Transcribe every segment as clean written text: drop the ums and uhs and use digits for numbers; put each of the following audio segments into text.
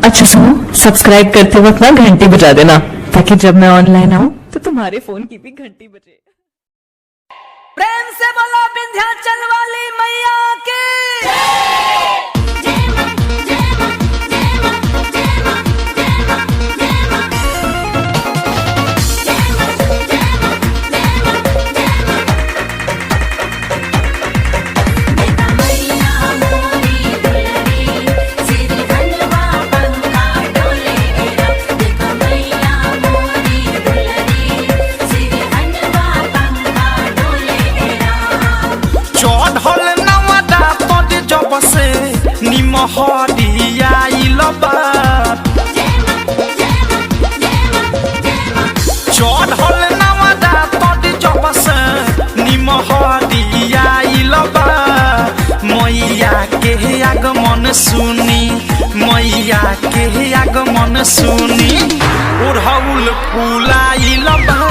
अच्छा सुनो, सब्सक्राइब करते वक्त ना घंटी बजा देना, ताकि जब मैं ऑनलाइन आऊँ तो तुम्हारे फोन की भी घंटी बजे। प्रेम से बोलो विंध्याचल वाली मैया की। निमहरिया चढ़ल नवदा तोड़ जब से निमहरिया मैया के आगमन सुनी, मैया के आगमन सुनी उड़हुल फूलाइल बा।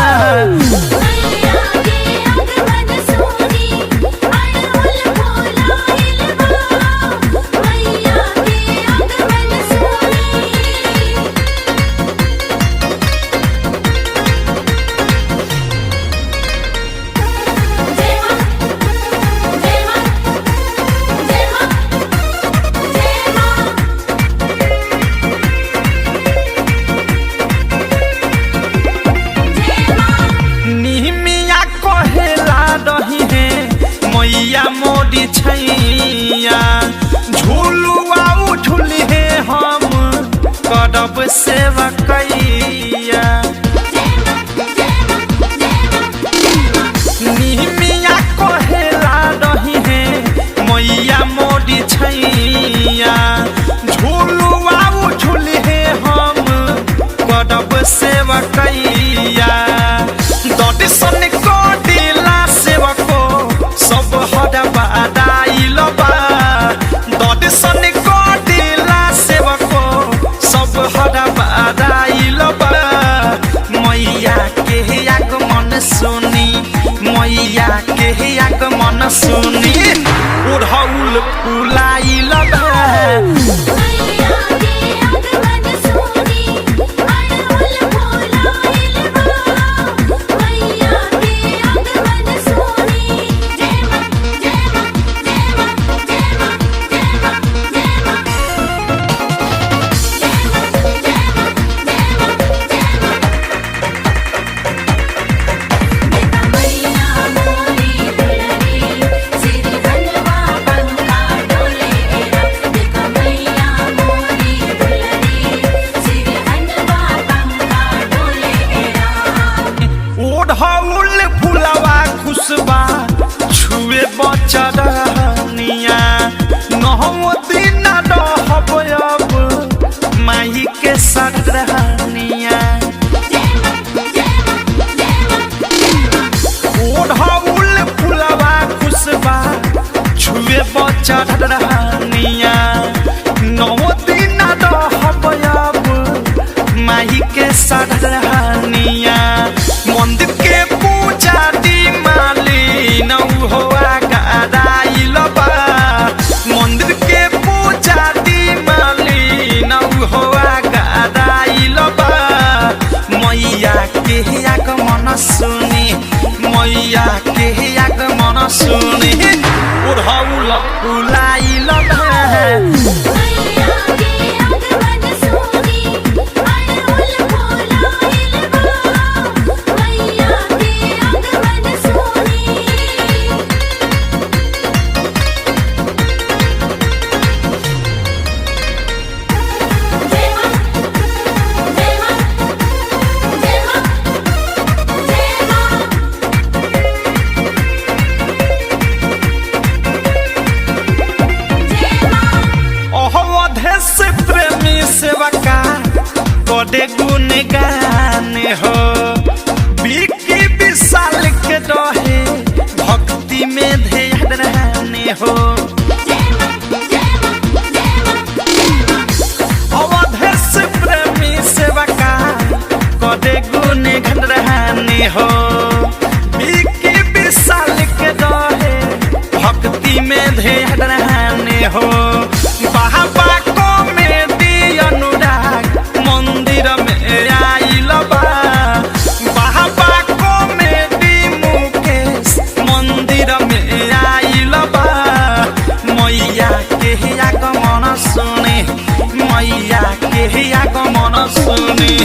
मैया के आगमन सुनी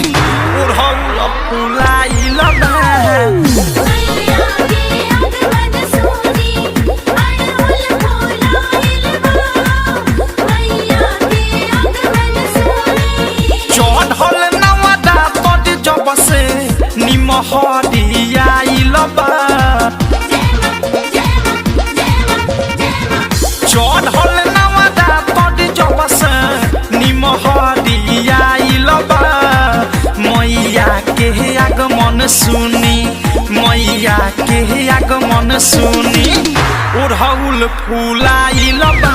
ओढ़ौल फुलाइल बा निमहरियाइल बा चढ़ल नवदा तोड़ जब से निमहरियाइल बा मैया के आगमन सुनी मैया के आगमन सुनी ओढ़ौल फुलाइल बा